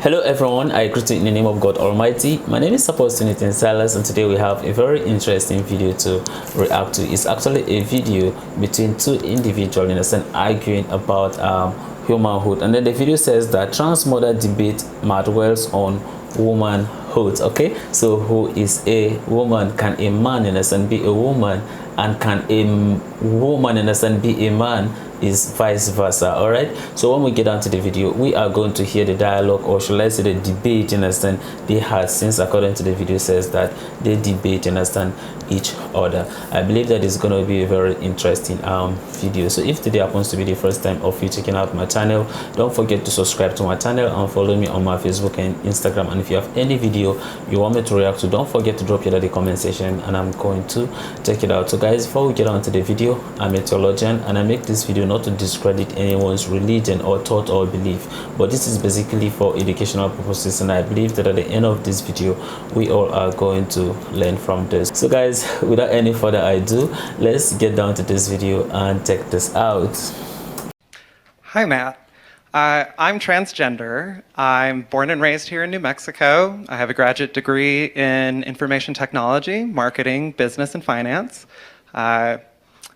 Hello everyone, I greet you in the name of God Almighty. My name is Trinity Silas, and today we have a very interesting video to react to. It's actually a video between two individuals arguing about humanhood, and then the video says that transmodern debate Matt Wells on womanhood. Okay, so who is a woman? Can a man be a woman, and can a woman be a man? Is vice versa. All right, so when we get down to the video, we are going to hear the dialogue, or should I say the debate, they had, since according to the video says that they debate, each other. I believe that is going to be a very interesting video. So if today happens to be the first time of you checking out my channel, don't forget to subscribe to my channel and follow me on my Facebook and Instagram. And if you have any video you want me to react to, don't forget to drop it in the comment section and I'm going to check it out. So guys, before we get on to the video, I'm a theologian and I make this video not to discredit anyone's religion or thought or belief, but this is basically for educational purposes, and I believe that at the end of this video we all are going to learn from this. So guys, without any further ado, let's get down to this video and check this out. Hi Matt. I'm transgender. I'm born and raised here in New Mexico. I have a graduate degree in information technology, marketing, business, and finance.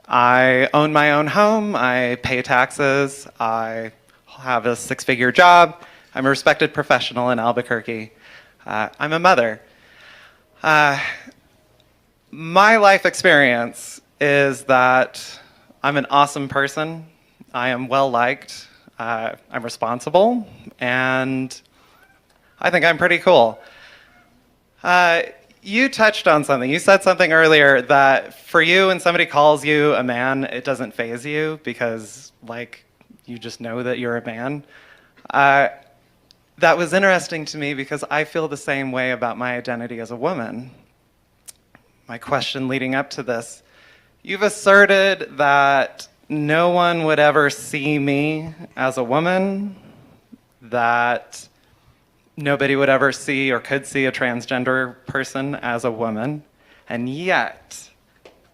I own my own home. I pay taxes. I have a six-figure job. I'm a respected professional in Albuquerque. I'm a mother. My life experience is that I'm an awesome person. I am well-liked. I'm responsible, and I think I'm pretty cool. You touched on something. You said something earlier that for you, when somebody calls you a man, it doesn't faze you because, you just know that you're a man. That was interesting to me because I feel the same way about my identity as a woman. My question leading up to this, you've asserted that no one would ever see me as a woman, that nobody would ever see or could see a transgender person as a woman, and yet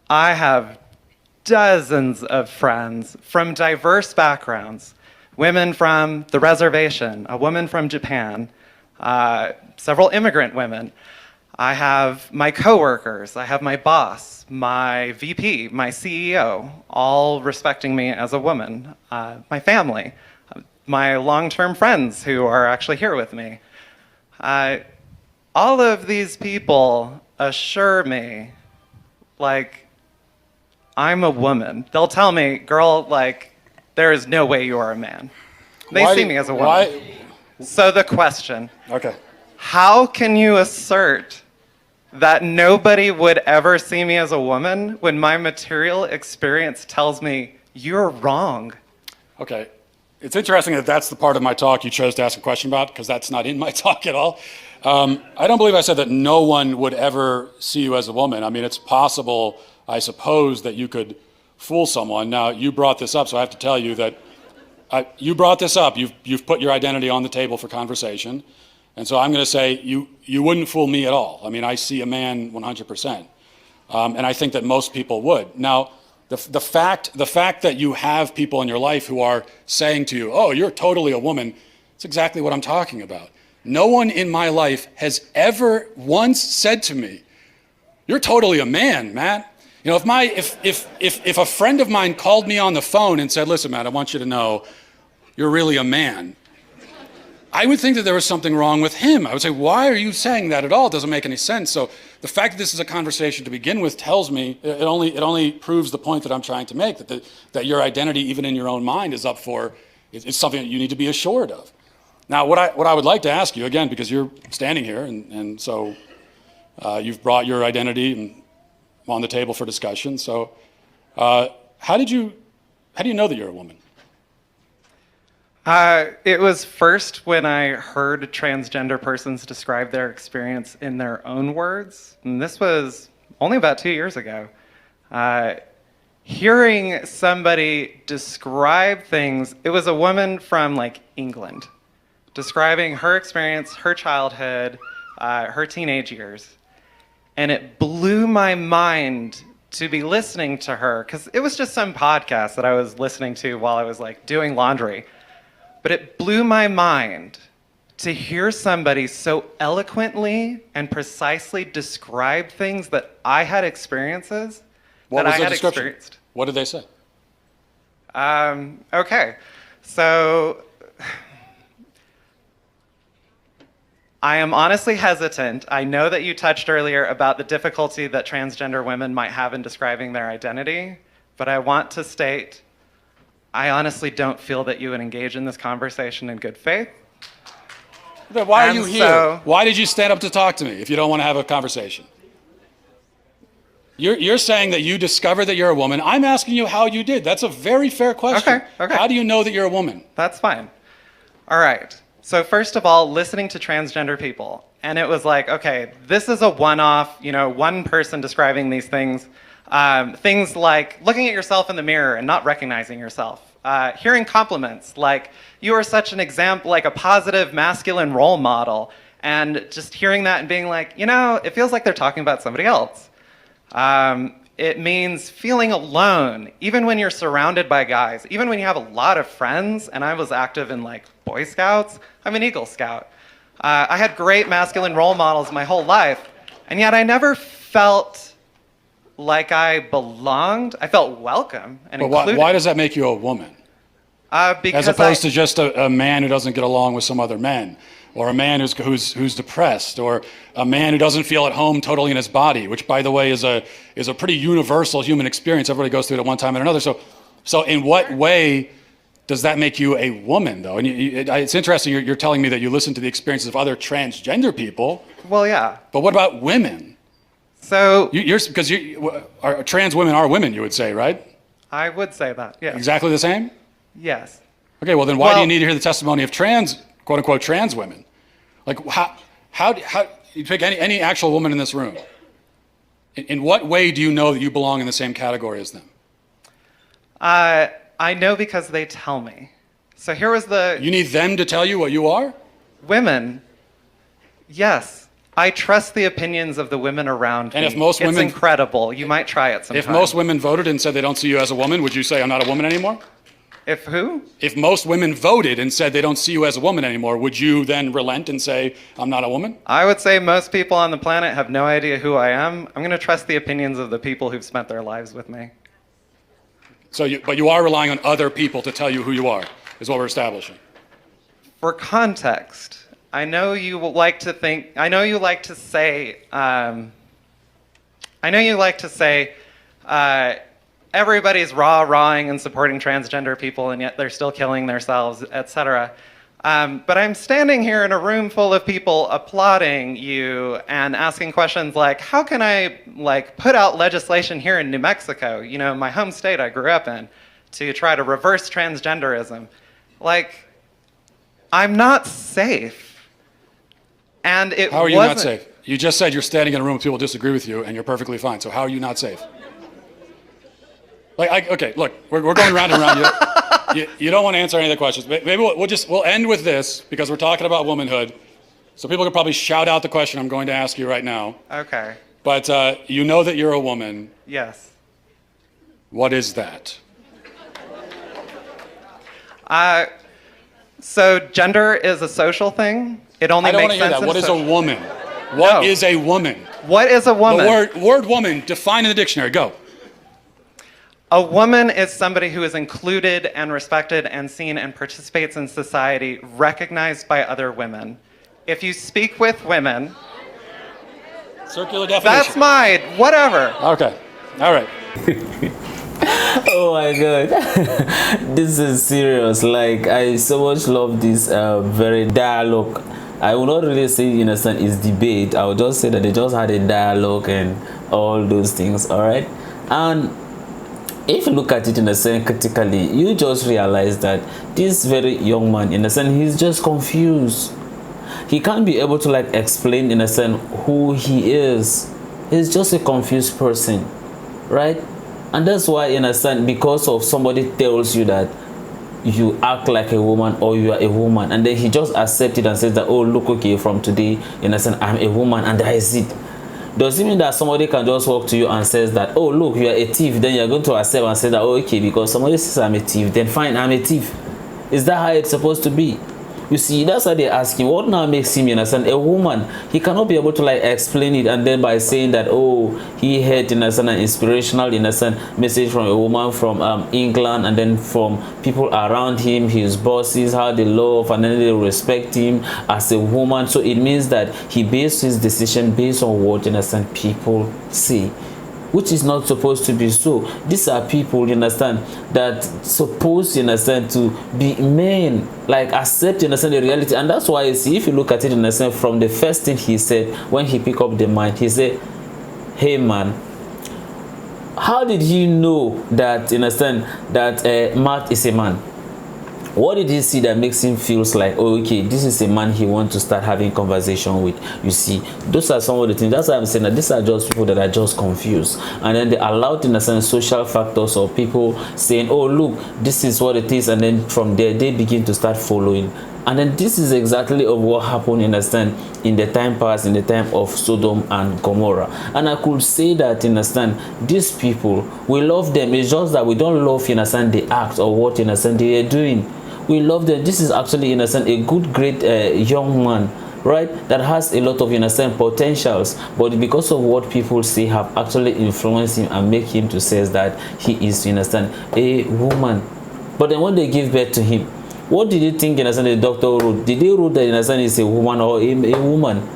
I have dozens of friends from diverse backgrounds, women from the reservation, a woman from Japan, several immigrant women. I have my coworkers, I have my boss, my VP, my CEO, all respecting me as a woman, my family, my long-term friends who are actually here with me. All of these people assure me, I'm a woman. They'll tell me, girl, there is no way you are a man. They see me as a woman. Why? So the question, Okay. how can you assert that nobody would ever see me as a woman when my material experience tells me you're wrong? Okay. It's interesting that that's the part of my talk you chose to ask a question about, because that's not in my talk at all. I don't believe I said that no one would ever see you as a woman. I mean, it's possible, I suppose, that you could fool someone. Now, you brought this up, so I have to tell you that you brought this up. You've put your identity on the table for conversation. And so I'm going to say you wouldn't fool me at all. I mean, I see a man 100%. And I think that most people would. Now, the fact that you have people in your life who are saying to you, oh, you're totally a woman, it's exactly what I'm talking about. No one in my life has ever once said to me, you're totally a man, Matt. You know, if a friend of mine called me on the phone and said, listen, Matt, I want you to know you're really a man, I would think that there was something wrong with him. I would say, why are you saying that at all? It doesn't make any sense. So the fact that this is a conversation to begin with tells me, it only proves the point that I'm trying to make, that your identity, even in your own mind, is up for, it's something that you need to be assured of. Now, what I would like to ask you, again, because you're standing here, and so you've brought your identity on the table for discussion. So how do you know that you're a woman? It was first when I heard transgender persons describe their experience in their own words, and this was only about 2 years ago. Hearing somebody describe things, it was a woman from England, describing her experience, her childhood, her teenage years, and it blew my mind to be listening to her, because it was just some podcast that I was listening to while I was doing laundry. But it blew my mind to hear somebody so eloquently and precisely describe things that I had experiences What that was I the had description? experienced. What did they say? Okay, so I am honestly hesitant. I know that you touched earlier about the difficulty that transgender women might have in describing their identity, but I want to state, I honestly don't feel that you would engage in this conversation in good faith. Then why are And you here? Why did you stand up to talk to me if you don't want to have a conversation? You're saying that you discovered that you're a woman. I'm asking you how you did. That's a very fair question. Okay. How do you know that you're a woman? That's fine. All right. So first of all, listening to transgender people, and it was like, okay, this is a one-off, one person describing these things. Things like looking at yourself in the mirror and not recognizing yourself. Hearing compliments like, you are such an example, like a positive masculine role model. And just hearing that and being like, it feels like they're talking about somebody else. It means feeling alone, even when you're surrounded by guys, even when you have a lot of friends. And I was active in like Boy Scouts. I'm an Eagle Scout. I had great masculine role models my whole life. And yet I never felt like I belonged. I felt welcome and included. Why does that make you a woman? Because as opposed to just a man who doesn't get along with some other men, or a man who's depressed, or a man who doesn't feel at home totally in his body, which, by the way, is a pretty universal human experience. Everybody goes through it at one time or another. So in what way does that make you a woman, though? And it's interesting. You're telling me that you listen to the experiences of other transgender people. Well, yeah. But what about women? So because trans women are women, you would say, right? I would say that. Yeah. Exactly the same? Yes. Okay, well then why do you need to hear the testimony of quote unquote trans women? Like how you pick any actual woman in this room? In what way do you know that you belong in the same category as them? I know because they tell me. So here was You need them to tell you what you are? Women. Yes. I trust the opinions of the women around me. And if most women, it's incredible. You might try it sometime. If most women voted and said they don't see you as a woman, would you say I'm not a woman anymore? If who? If most women voted and said they don't see you as a woman anymore, would you then relent and say I'm not a woman? I would say most people on the planet have no idea who I am. I'm going to trust the opinions of the people who've spent their lives with me. But you are relying on other people to tell you who you are, is what we're establishing. For context, I know you like to say, everybody's rah-rahing and supporting transgender people, and yet they're still killing themselves, etc. But I'm standing here in a room full of people applauding you and asking questions like, how can I put out legislation here in New Mexico, my home state I grew up in, to try to reverse transgenderism? I'm not safe. And it How are you not safe? You just said you're standing in a room with people who disagree with you, and you're perfectly fine. So how are you not safe? Okay, look, we're going round and round. You don't want to answer any of the questions. Maybe we'll end with this because we're talking about womanhood. So people can probably shout out the question I'm going to ask you right now. Okay. But you know that you're a woman. Yes. What is that? So gender is a social thing. It only makes sense. I don't want to hear that. What is a woman? What is a woman? What is a woman? The word woman, define in the dictionary. Go. A woman is somebody who is included and respected and seen and participates in society, recognized by other women. If you speak with women... Circular definition. That's mine. Whatever. Okay. All right. Oh my god. This is serious. I so much love this very dialogue. I will not really say in a sense it's debate. I will just say that they just had a dialogue and all those things. All right. And if you look at it in a sense critically, you just realize that this very young man, in a sense, he's just confused. He can't be able to explain in a sense who he is. He's just a confused person, right? And that's why in a sense, because of somebody tells you that you act like a woman or you are a woman, and then he just accepts it and says that, oh look, okay, from today in a sense I'm a woman, and that is it. Does it mean that somebody can just walk to you and says that, oh look, you are a thief, then you're going to accept and say that, oh okay, because somebody says I'm a thief, then fine, I'm a thief? Is that how it's supposed to be? You see, that's why they ask him, what now makes him, you understand, a woman? He cannot be able to like explain it, and then by saying that, oh, he had, you understand, an inspirational, you understand, message from a woman from England, and then from people around him, his bosses, how they love and then they respect him as a woman. So it means that he based his decision based on what, you understand, people say, which is not supposed to be so. These are people, you understand, that supposed, you understand, to be men, like accept, you understand, the reality. And that's why you see, if you look at it, you understand, from the first thing he said when he picked up the mic, he said, hey man, how did he know that, you understand, that Matt is a man? What did he see that makes him feels like, oh, okay, this is a man he wants to start having conversation with? You see, those are some of the things. That's why I'm saying that these are just people that are just confused, and then they allowed, in a sense, social factors or people saying, oh, look, this is what it is, and then from there they begin to start following. And then this is exactly of what happened, understand, in the time past, in the time of Sodom and Gomorrah. And I could say that, understand, these people, we love them. It's just that we don't love, understand, the act or what, understand, they are doing. We love them. This is actually, understand, a good, great young man, right, that has a lot of, understand, potentials, but because of what people say have actually influenced him and make him to say that he is, understand, a woman. But then when they give birth to him, what did you think, understand, the doctor wrote? Did they wrote that, understand, is a woman or a woman?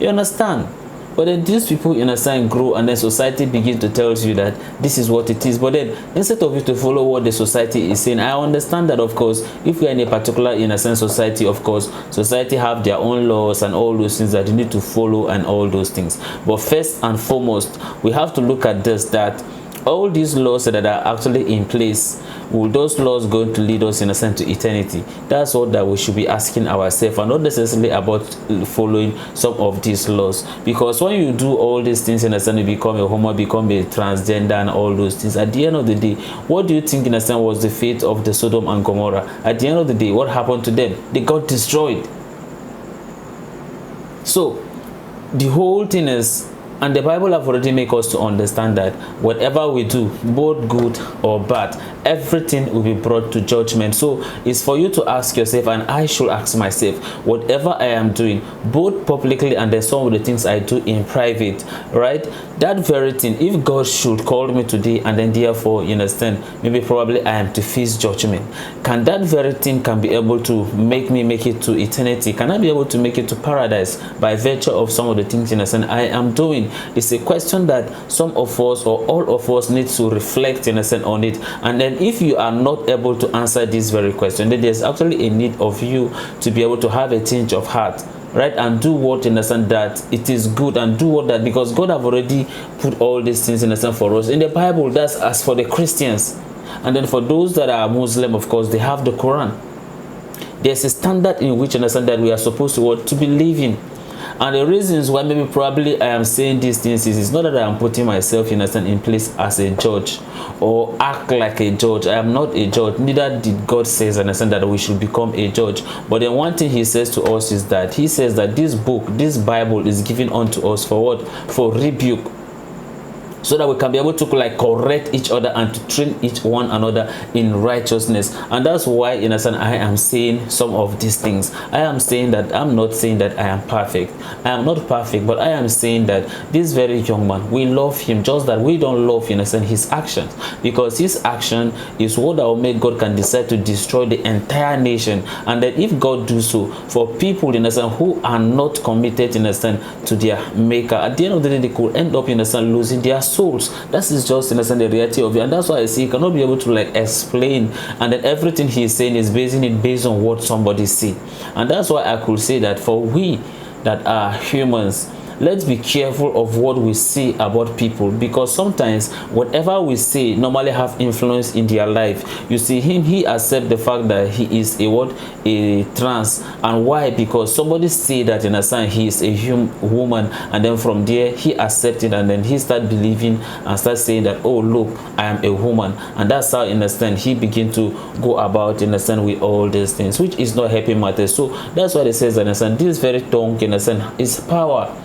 You understand? But then these people, understand, grow, and then society begins to tell you that this is what it is. But then instead of you to follow what the society is saying, I understand that, of course, if we are in a particular, in a sense, society, of course, society have their own laws and all those things that you need to follow and all those things. But first and foremost, we have to look at this, that all these laws that are actually in place, will those laws going to lead us, in a sense, to eternity? That's what that we should be asking ourselves, and not necessarily about following some of these laws. Because when you do all these things, in a sense, you become a homo, become a transgender and all those things, at the end of the day, what do you think, in a sense, was the fate of the Sodom and Gomorrah? At the end of the day, what happened to them? They got destroyed. So the whole thing is, and the Bible have already made us to understand that whatever we do, both good or bad, everything will be brought to judgment. So it's for you to ask yourself, and I should ask myself, whatever I am doing, both publicly and then some of the things I do in private, right? That very thing, if God should call me today and then therefore, you understand, maybe probably I am to face judgment, can that very thing can be able to make me make it to eternity? Can I be able to make it to paradise by virtue of some of the things, you understand, I am doing? It's a question that some of us or all of us need to reflect, in a sense, on it. And then if you are not able to answer this very question, then there's actually a need of you to be able to have a change of heart, right, and do what, in a sense, that it is good, and do what that, because God have already put all these things, in a sense, for us in the Bible. That's as for the Christians. And then for those that are Muslim, of course, they have the Quran. There's a standard in which, in a sense, that we are supposed to believe in. And the reasons why maybe probably I am saying these things is, it's not that I am putting myself, in a sense, in place as a judge or act like a judge. I am not a judge. Neither did God says, in a sense, that we should become a judge. But then one thing he says to us is that he says that this book, this Bible, is given unto us for what? For rebuke, so that we can be able to like correct each other and to train each one another in righteousness. And that's why, in a sense, I am saying some of these things. I am saying that I'm not saying that I am perfect. I am not perfect, but I am saying that this very young man, we love him, just that we don't love, in a sense, his actions, because his action is what that will make God can decide to destroy the entire nation. And that if God do so for people, in a sense, who are not committed, in a sense, to their maker, at the end of the day, they could end up, in a sense, losing their souls. That is just, in a sense, the reality of it. And that's why I see he cannot be able to like explain, and then everything he is saying is basing it based on what somebody see. And that's why I could say that for we that are humans, let's be careful of what we say about people, because sometimes whatever we say normally have influence in their life. You see him, he accept the fact that he is a trans. And why? Because somebody say that, in a sense, he is a woman, and then from there he accepted, and then he start believing and start saying that, oh look, I am a woman. And that's how, in a sense, he begin to go about, in a sense, with all these things, which is not helping matters. So that's why it says, in a sense, this very tongue, in a sense, is power.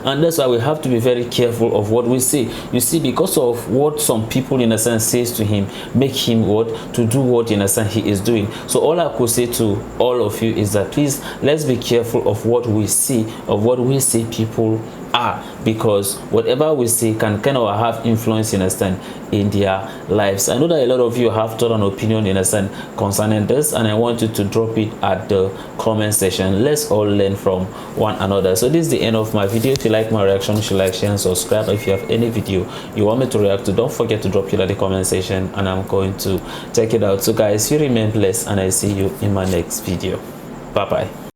And that's why we have to be very careful of what we say. You see, because of what some people in a sense says to him, make him what to do what in a sense he is doing. So all I could say to all of you is that please, let's be careful of what we see, of what we see people are, because whatever we say can kind of have influence in a sense in their lives. I know that a lot of you have thought an opinion in a sense concerning this, and I want you to drop it at the comment section. Let's all learn from one another. So this is the end of my video. If you like my reaction, you should like, share and subscribe. If you have any video you want me to react to, don't forget to drop it at the comment section and I'm going to check it out. So guys, you remain blessed and I see you in my next video. Bye bye.